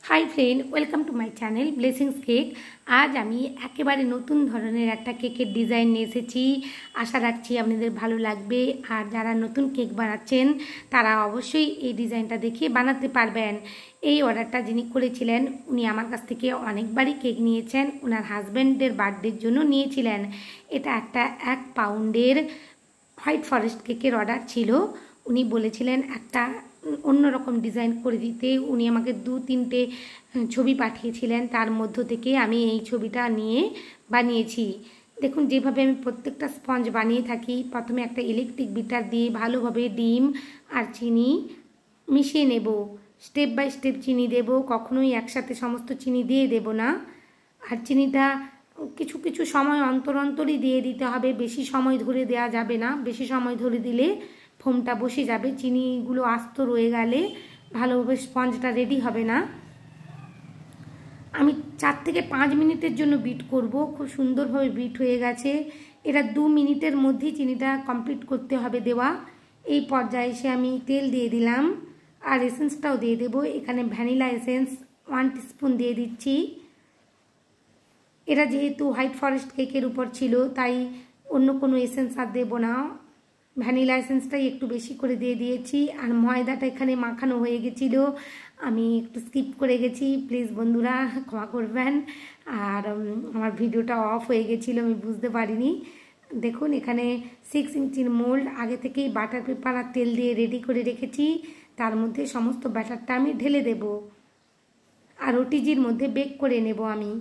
High friend welcome to my channel blessings cake. आज आमी एकेबारे नतून धरनेर एकटा केकेर डिजाइन निये एसेछि। आशा राखछि आपनादेर भालो लागबे और जारा नतून केक बानाচ্ছেন तारा अवश्यई এই डिजाइनटा देखिए बानाते पारबेन। এই অর্ডারটা যিনি করেছিলেন উনি আমার কাছ থেকে অনেকবারই কেক নিয়েছেন, ওনার হাজব্যান্ডের বার্থডের জন্য নিয়েছিলেন। এটা একটা 1 পাউন্ডের হোয়াইট ফরেস্ট কেকের অর্ডার ছিল। উনি বলেছিলেন একটা অন্যরকম ডিজাইন করে দিতে। উনি আমাকে 2-3টে ছবি পাঠিয়েছিলেন, তার মধ্য থেকে আমি এই ছবিটা নিয়ে বানিয়েছি। দেখুন যেভাবে আমি প্রত্যেকটা স্পঞ্জ বানিয়ে থাকি, প্রথমে একটা ইলেকট্রিক বিটার দিয়ে ভালোভাবে ডিম আর চিনি মিশিয়ে নেব। স্টেপ বাই স্টেপ চিনি দেব, কখনোই একসাথে সমস্ত চিনি দিয়ে দেব না। আর চিনিটা কিছু কিছু সময় অন্তর অন্তরই দিয়ে দিতে হবে, বেশি সময় ধরে দেওয়া যাবে না। বেশি সময় ধরে দিলে ফোমটা বসে যাবে, চিনিগুলো আস্ত রয়ে গেলে ভালোভাবে স্পঞ্জটা রেডি হবে না। আমি 4 থেকে 5 মিনিটের জন্য বিট করব। খুব সুন্দরভাবে বিট হয়ে গেছে। এটা 2 মিনিটের মধ্যেই চিনিটা কমপ্লিট করতে হবে দেওয়া। এই পর্যায়ে এসে আমি তেল দিয়ে দিলাম আর এসেন্সটাও দিয়ে দেব। এখানে ভ্যানিলা এসেন্স 1 টিস্পুন দিয়ে দিচ্ছি। এটা যেহেতু হোয়াইট ফরেস্ট কেকের উপর ছিল তাই অন্য কোনো এসেন্স আর দেব না। ভ্যানিলা এসেন্সটাই একটু বেশি করে দিয়ে দিয়েছি। আর ময়দাটা এখানে মাখানো হয়ে গেছিলো, আমি একটু স্কিপ করে গেছি, প্লিজ বন্ধুরা ক্ষমা করবেন। আর আমার ভিডিওটা অফ হয়ে গেছিলো, আমি বুঝতে পারিনি। দেখুন এখানে 6 ইঞ্চির মোল্ড আগে থেকেই বাটার পেপার আর তেল দিয়ে রেডি করে রেখেছি। তার মধ্যে সমস্ত ব্যাটারটা আমি ঢেলে দেব আর ওটিজির মধ্যে বেক করে নেব আমি।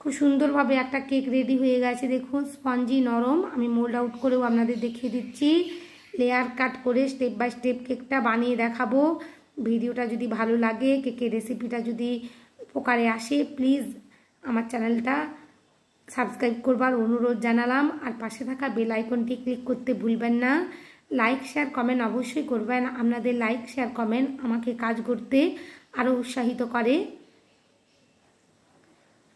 খুব সুন্দরভাবে একটা কেক রেডি হয়ে গেছে। দেখুন স্পঞ্জি নরম। আমি মোল্ড আউট করেও আপনাদের দেখিয়ে দিচ্ছি, লেয়ার কাট করে স্টেপ বাই স্টেপ কেকটা বানিয়ে দেখাবো। ভিডিওটা যদি ভালো লাগে, কেকের রেসিপিটা যদি উপকারে আসে, প্লিজ আমার চ্যানেলটা সাবস্ক্রাইব করবার অনুরোধ জানালাম। আর পাশে থাকা বেল আইকনটি ক্লিক করতে ভুলবেন না। লাইক শেয়ার কমেন্ট অবশ্যই করবেন। আপনাদের লাইক শেয়ার কমেন্ট আমাকে কাজ করতে আরও উৎসাহিত করে।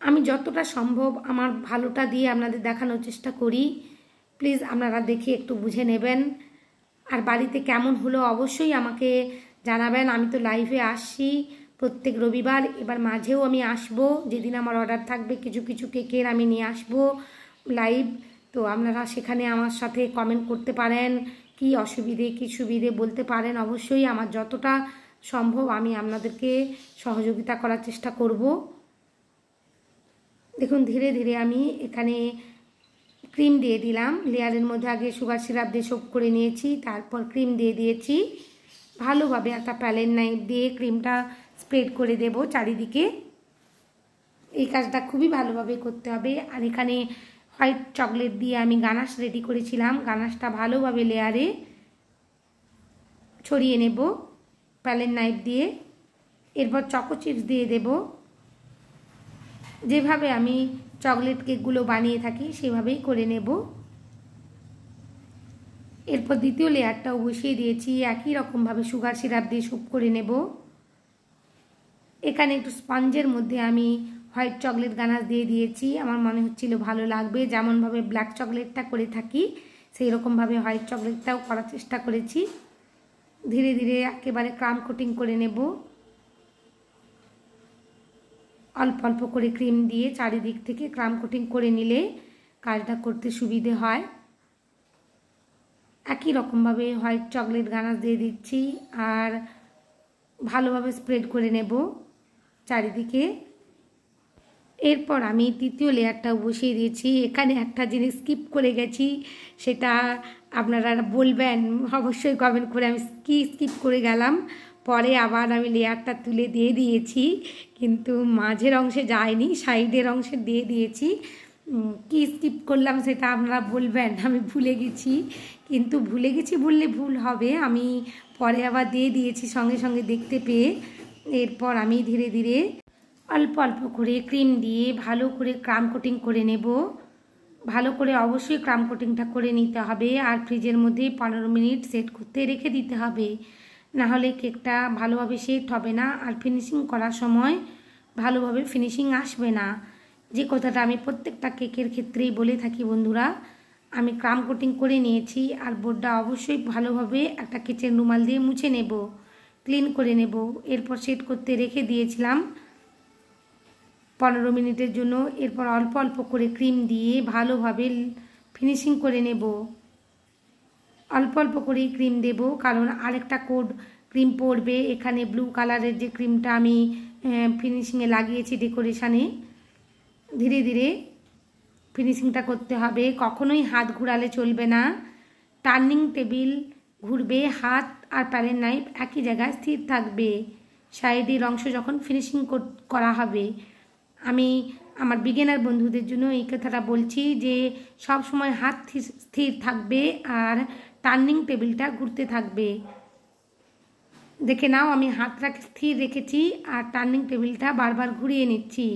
আমি যতটা সম্ভব আমার ভালোটা দিয়ে আপনাদের দেখানোর চেষ্টা করি, প্লিজ আপনারা দেখে একটু বুঝে নেবেন। আর বাড়িতে কেমন হলো অবশ্যই আমাকে জানাবেন। আমি তো লাইভে আসছি প্রত্যেক রবিবার, এবার মাঝেও আমি আসব। যেদিন আমার অর্ডার থাকবে কিছু কিছু কেকের আমি নিয়ে আসব লাইভ। তো আপনারা সেখানে আমার সাথে কমেন্ট করতে পারেন, কি অসুবিধে কি সুবিধে বলতে পারেন। অবশ্যই আমার যতটা সম্ভব আমি আপনাদেরকে সহযোগিতা করার চেষ্টা করব। দেখুন ধীরে ধীরে আমি এখানে ক্রিম দিয়ে দিলাম। লেয়ারের মধ্যে আগে সুগার সিরাপ দিয়ে সোপ করে নিয়েছি, তারপর ক্রিম দিয়ে দিয়েছি। ভালোভাবে একটা প্যালেট নাইফ দিয়ে ক্রিমটা স্প্রেড করে দেব চারিদিকে। এই কাজটা খুবই ভালোভাবে করতে হবে। আর এখানে হোয়াইট চকলেট দিয়ে আমি গানাশ রেডি করেছিলাম, গানাশটা ভালোভাবে লেয়ারে ছড়িয়ে নেব প্যালেট নাইফ দিয়ে। এরপর চকো চিপস দিয়ে দেব। যেভাবে আমি চকলেট কেকগুলো বানিয়ে থাকি সেভাবেই করে নেব। এরপর দ্বিতীয় লেয়ারটাও বসিয়ে দিয়েছি, একই রকমভাবে সুগার সিরাপ দিয়ে সোপ করে নেব। এখানে একটু স্পঞ্জের মধ্যে আমি হোয়াইট চকলেট গানাশ দিয়ে দিয়েছি। আমার মনে হচ্ছিল ভালো লাগবে, যেমনভাবে ব্ল্যাক চকলেটটা করে থাকি সেই রকমভাবে হোয়াইট চকলেটটাও করার চেষ্টা করেছি। ধীরে ধীরে একেবারে ক্রাম কোটিং করে নেব। অল্প অল্প করে ক্রিম দিয়ে চারিদিক থেকে ক্রাম কোটিং করে নিলে কাজটা করতে সুবিধে হয়। একই রকমভাবে হোয়াইট চকলেট গানাশ দিয়ে দিচ্ছি আর ভালোভাবে স্প্রেড করে নেব চারিদিকে। এরপর আমি তৃতীয় লেয়ারটাও বসিয়ে দিয়েছি। এখানে একটা জিনিস স্কিপ করে গেছি, সেটা আপনারা বলবেন অবশ্যই কমেন্ট করে আমি কি স্কিপ করে গেলাম। পরে আবার আমি লেয়ারটা তুলে দিয়ে দিয়েছি, কিন্তু মাঝের অংশে যায়নি, সাইডের অংশে দিয়ে দিয়েছি। কি স্কিপ করলাম সেটা আপনারা বলবেন, আমি ভুলে গেছি। কিন্তু ভুলে গেছি বললে ভুল হবে, আমি পরে আবার দিয়ে দিয়েছি সঙ্গে সঙ্গে দেখতে পেয়ে। এরপর আমি ধীরে ধীরে অল্প অল্প করে ক্রিম দিয়ে ভালো করে ক্রাম কোটিং করে নেব। ভালো করে অবশ্যই ক্রাম কোটিংটা করে নিতে হবে আর ফ্রিজের মধ্যে 15 মিনিট সেট করতে রেখে দিতে হবে, নাহলে কেকটা ভালোভাবে সেট হবে না আর ফিনিশিং করার সময় ভালোভাবে ফিনিশিং আসবে না। যে কথাটা আমি প্রত্যেকটা কেকের ক্ষেত্রেই বলে থাকি বন্ধুরা। আমি ক্রাম কোটিং করে নিয়েছি আর বোর্ডটা অবশ্যই ভালোভাবে একটা কিচেন রুমাল দিয়ে মুছে নেব। ক্লিন করে নেব। এরপর সেট করতে রেখে দিয়েছিলাম 15 মিনিটের জন্য। এরপর অল্প অল্প করে ক্রিম দিয়ে ভালোভাবে ফিনিশিং করে নেব। অল্প অল্প করেই ক্রিম দেব, কারণ আরেকটা কোট ক্রিম পড়বে এখানে। ব্লু কালারের যে ক্রিমটা আমি ফিনিশিংয়ে লাগিয়েছি ডেকোরেশানে, ধীরে ধীরে ফিনিশিংটা করতে হবে। কখনোই হাত ঘুরালে চলবে না। টার্নিং টেবিল ঘুরবে, হাত আর প্যালেট নাইফ একই জায়গায় স্থির থাকবে সাইডের অংশ যখন ফিনিশিং করা হবে। আমি আমার বিগিনার বন্ধুদের জন্য এই কথাটা বলছি যে সব সময় হাত স্থির থাকবে আর টার্নিং টেবিলটা ঘুরতে থাকবে। দেখে নাও, আমি হাতটা স্থির রেখেছি আর টার্নিং টেবিলটা বারবার ঘুরিয়ে নিচ্ছি।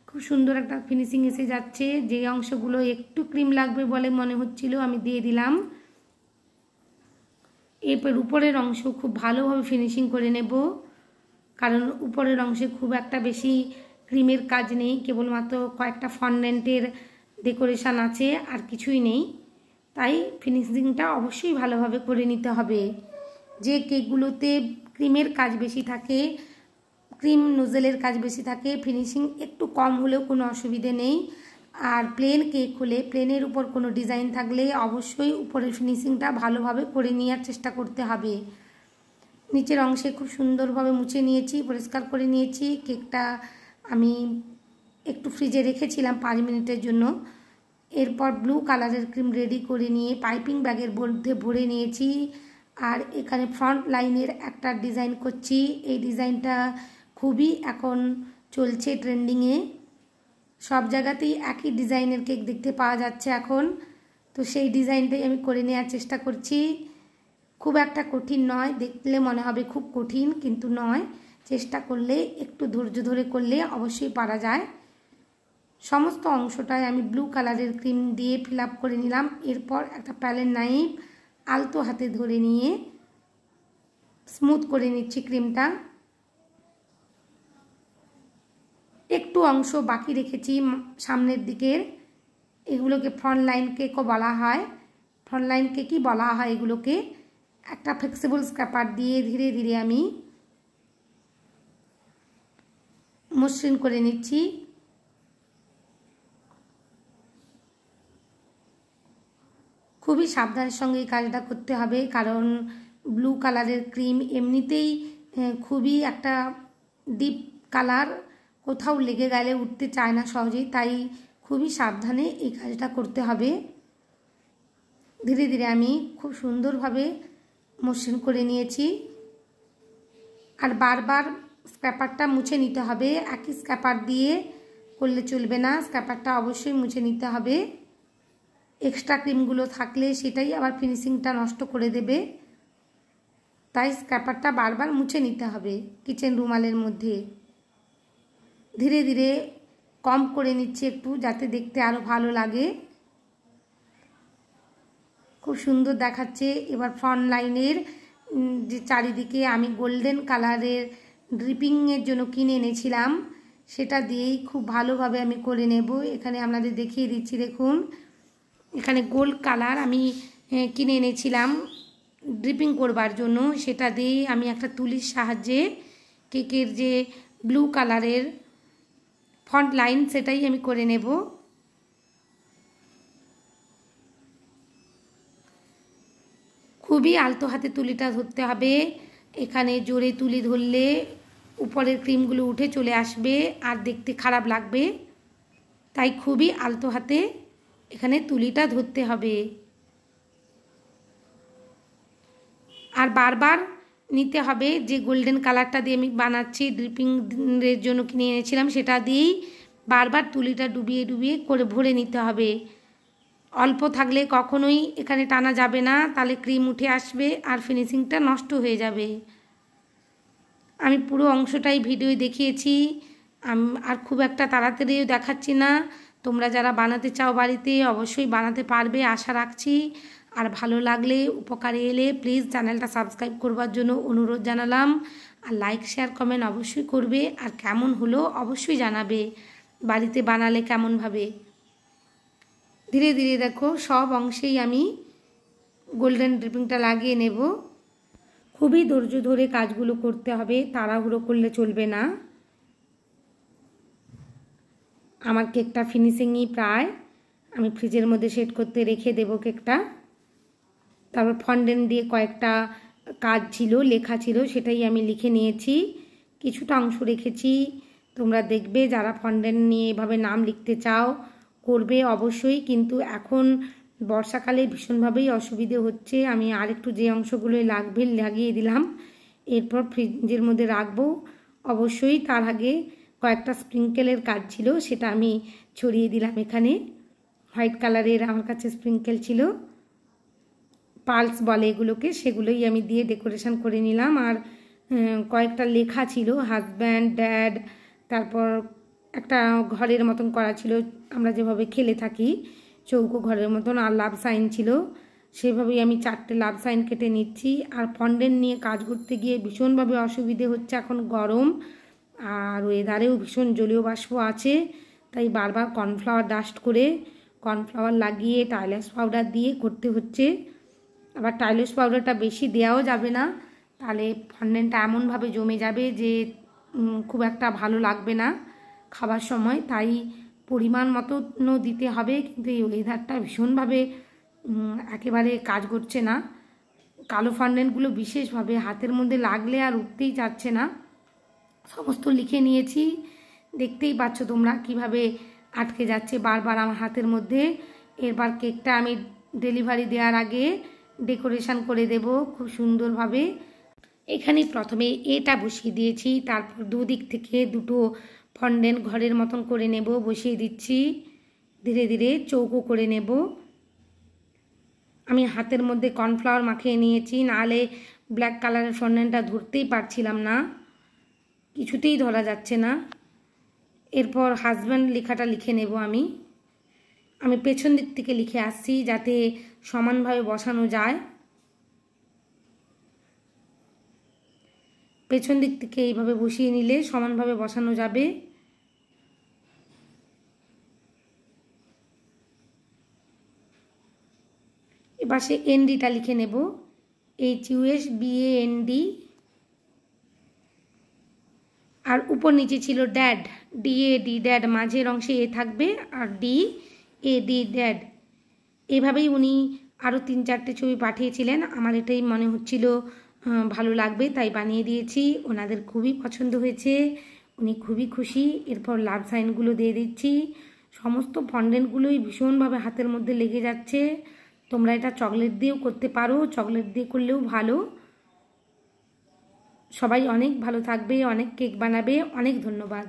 খুব সুন্দর একটা ফিনিশিং এসে যাচ্ছে। যে অংশগুলো একটু ক্রিম লাগবে বলে মনে হচ্ছিল আমি দিয়ে দিলাম। এরপর উপরের অংশ খুব ভালোভাবে ফিনিশিং করে নেব, কারণ উপরের অংশে খুব একটা বেশি ক্রিমের কাজ নেই, কেবলমাত্র কয়েকটা ফন্ডেন্টের ডেকোরেশন আছে, আর কিছুই নেই। তাই ফিনিশিংটা অবশ্যই ভালোভাবে করে নিতে হবে। যে কেকগুলোতে ক্রিমের কাজ বেশি থাকে, ক্রিম নোজেলের কাজ বেশি থাকে, ফিনিশিং একটু কম হলেও কোনো অসুবিধে নেই। আর প্লেন কেক হলে প্লেনের উপর কোনো ডিজাইন থাকলে অবশ্যই উপরের ফিনিশিংটা ভালোভাবে করে নেওয়ার চেষ্টা করতে হবে। নিচের অংশে খুব সুন্দরভাবে মুছে নিয়েছি, পরিষ্কার করে নিয়েছি। কেকটা আমি একটু ফ্রিজে রেখেছিলাম 5 মিনিটের জন্য। এরপর ব্লু কালারের ক্রিম রেডি করে নিয়ে পাইপিং ব্যাগের মধ্যে ভরে নিয়েছি। আর এখানে ফ্রন্ট লাইনের একটা ডিজাইন করছি। এই ডিজাইনটা খুবই এখন চলছে ট্রেন্ডিংয়ে, সব জায়গাতেই একই ডিজাইনের কেক দেখতে পাওয়া যাচ্ছে এখন। তো সেই ডিজাইনটাই আমি করে নেওয়ার চেষ্টা করছি। খুব একটা কঠিন নয়, দেখলে মনে হবে খুব কঠিন, কিন্তু নয়। চেষ্টা করলে, একটু ধৈর্য ধরে করলে অবশ্যই পারা যায়। সমস্ত অংশটায় আমি ব্লু কালারের ক্রিম দিয়ে ফিল আপ করে নিলাম। এরপর একটা প্যালেট নাইফ আলতো হাতে ধরে নিয়ে স্মুথ করে নিচ্ছি ক্রিমটা। একটু অংশ বাকি রেখেছি সামনের দিকের, এগুলোকে ফ্রন্ট লাইন কেকও বলা হয়। ফ্রন্ট লাইন কেকই বলা হয় এগুলোকে। একটা ফ্লেক্সিবল স্ক্র্যাপার দিয়ে ধীরে ধীরে আমি মসৃণ করে নিচ্ছি। খুবই সাবধানের সঙ্গে এই কাজটা করতে হবে, কারণ ব্লু কালারের ক্রিম এমনিতেই খুবই একটা ডিপ কালার, কোথাও লেগে গেলে উঠতে চায় না সহজেই। তাই খুবই সাবধানে এই কাজটা করতে হবে। ধীরে ধীরে আমি খুব সুন্দরভাবে মসৃণ করে নিয়েছি। আর বারবার স্ক্র্যাপারটা মুছে নিতে হবে। একই স্ক্র্যাপার দিয়ে করলে চলবে না, স্ক্র্যাপারটা অবশ্যই মুছে নিতে হবে। এক্সট্রা ক্রিমগুলো থাকলে সেটাই আবার ফিনিশিংটা নষ্ট করে দেবে। তাই স্ক্র্যাপারটা বারবার মুছে নিতে হবে কিচেন রুমালের মধ্যে। ধীরে ধীরে কম করে নিচ্ছি একটু, যাতে দেখতে আরও ভালো লাগে। খুব সুন্দর দেখাচ্ছে। এবার ফ্রন্ট লাইনের যে চারিদিকে আমি গোল্ডেন কালারের ড্রিপিংয়ের জন্য কিনে এনেছিলাম, সেটা দিয়েই খুব ভালোভাবে আমি করে নেব। এখানে আপনাদের দেখিয়ে দিচ্ছি, দেখুন এখানে গোল্ড কালার আমি কিনে এনেছিলাম ড্রিপিং করবার জন্য। সেটা দিয়েই আমি একটা তুলির সাহায্যে কেকের যে ব্লু কালারের ফ্রন্ট লাইন সেটাই আমি করে নেব। খুবই আলতো হাতে তুলিটা ধরতে হবে। এখানে জোরে তুলি ধরলে উপরের ক্রিমগুলো উঠে চলে আসবে আর দেখতে খারাপ লাগবে। তাই খুবই আলতো হাতে এখানে তুলিটা ধরতে হবে। আর বারবার নিতে হবে। যে গোল্ডেন কালারটা দিয়ে আমি বানাচ্ছি ড্রিপিংয়ের জন্য কিনে এনেছিলাম, সেটা দিয়েই বারবার তুলিটা ডুবিয়ে ডুবিয়ে করে ভরে নিতে হবে। অল্প থাকলে কখনোই এখানে টানা যাবে না, তাহলে ক্রিম উঠে আসবে আর ফিনিশিংটা নষ্ট হয়ে যাবে। আমি পুরো অংশটাই ভিডিওয় দেখিয়েছি, আর খুব একটা তাড়াতাড়িও দেখাচ্ছি না। তোমরা যারা বানাতে চাও বাড়িতে অবশ্যই বানাতে পারবে আশা রাখছি। আর ভালো লাগলে, উপকারে এলে প্লিজ চ্যানেলটা সাবস্ক্রাইব করবার জন্য অনুরোধ জানালাম। আর লাইক শেয়ার কমেন্ট অবশ্যই করবে। আর কেমন হলো অবশ্যই জানাবে, বাড়িতে বানালে কেমনভাবে। ধীরে ধীরে দেখো সব অংশেই আমি গোল্ডেন ড্রিপিংটা লাগিয়ে নেব। খুবই ধৈর্য ধরে কাজগুলো করতে হবে, তাড়াহুড়ো করলে চলবে না। আমার কেকটা ফিনিশিংই প্রায়, আমি ফ্রিজের মধ্যে সেট করতে রেখে দেব কেকটা। তারপর ফন্ডেন্ট দিয়ে কয়েকটা কাজ ছিল, লেখা ছিল, সেটাই আমি লিখে নিয়েছি। কিছুটা অংশ রেখেছি, তোমরা দেখবে যারা ফন্ডেন্ট নিয়ে এভাবে নাম লিখতে চাও করবে অবশ্যই, কিন্তু এখন বর্ষাকালে ভীষণভাবেই অসুবিধে হচ্ছে। আমি আর একটু যে অংশগুলো লাগবে লাগিয়ে দিলাম, এরপর ফ্রিজের মধ্যে রাখবো অবশ্যই। তার আগে কয়েকটা স্প্রিঙ্কেলের কাজ ছিল, সেটা আমি ছড়িয়ে দিলাম এখানে। হোয়াইট কালারের আমার কাছে স্প্রিঙ্কেল ছিল, পালস বলে এগুলোকে, সেগুলোই আমি দিয়ে ডেকোরেশন করে নিলাম। আর কয়েকটা লেখা ছিল, হাজব্যান্ড, ড্যাড, তারপর একটা ঘরের মতন করা ছিল, আমরা যেভাবে খেলে থাকি চৌকো ঘরের মতন, আর লাভ সাইন ছিল, সেভাবেই আমি 4টে লাভ সাইন কেটে নিচ্ছি। আর ফন্ডেন্ট নিয়ে কাজ করতে গিয়ে ভীষণভাবে অসুবিধে হচ্ছে, এখন গরম আর ওয়েদারেও ভীষণ জলীয় বাষ্প আছে, তাই বারবার কর্নফ্লাওয়ার ডাস্ট করে কর্নফ্লাওয়ার লাগিয়ে টাইলার্স পাউডার দিয়ে করতে হচ্ছে। আবার টাইলার্স পাউডারটা বেশি দেওয়াও যাবে না, তাহলে ফন্ডেন্টটা এমনভাবে জমে যাবে যে খুব একটা ভালো লাগবে না খাবার সময়, তাই পরিমাণ মতো দিতে হবে। কিন্তু এই ওয়েদারটা ভীষণভাবে একেবারে কাজ করছে না, কালো ফন্ডেন্টগুলো বিশেষভাবে হাতের মধ্যে লাগলে আর উঠতেই চাচ্ছে না। সমস্ত লিখে নিয়েছি, দেখতেই পাচ্ছ তোমরা কিভাবে আটকে যাচ্ছে বারবার আমার হাতের মধ্যে। এরপর কেকটা আমি ডেলিভারি দেওয়ার আগে ডেকোরেশন করে দেব খুব সুন্দরভাবে। এখানে প্রথমে এটা বসিয়ে দিয়েছি, তারপর দুদিক থেকে দুটো ফন্ডেন্ট ঘরের মতন করে নেব, বসিয়ে দিচ্ছি। ধীরে ধীরে চৌকো করে নেব। আমি হাতের মধ্যে কর্নফ্লাওয়ার মাখিয়ে নিয়েছি, নাহলে ব্ল্যাক কালারের ফন্ডেন্টটা ধরতেই পারছিলাম না, কিছুতেই ধরা যাচ্ছে না। এরপর হাজব্যান্ড লেখাটা লিখে নেব। আমি পেছন দিক থেকে লিখে আসছি যাতে সমানভাবে বসানো যায়। পেছন দিক থেকে এইভাবে বসিয়ে নিলে সমানভাবে বসানো যাবে। এপাশে এনডিটা লিখে নেব, HUSBAND। আর উপর নিচে ছিল ড্যাড, DAD, ড্যাড, মাঝের অংশে এ থাকবে, আর DAD, ড্যাড। এভাবেই উনি আরও 3-4টে ছবি পাঠিয়েছিলেন, আমার এটাই মনে হচ্ছিল ভালো লাগবে, তাই বানিয়ে দিয়েছি। ওনাদের খুবই পছন্দ হয়েছে, উনি খুবই খুশি। এরপর লাভ সাইনগুলো দিয়ে দিচ্ছি। সমস্ত ফন্ডেন্টগুলোই ভীষণভাবে হাতের মধ্যে লেগে যাচ্ছে। তোমরা এটা চকলেট দিয়েও করতে পারো, চকলেট দিয়ে করলেও ভালো। সবাই অনেক ভালো থাকবে, অনেক কেক বানাবে। অনেক ধন্যবাদ।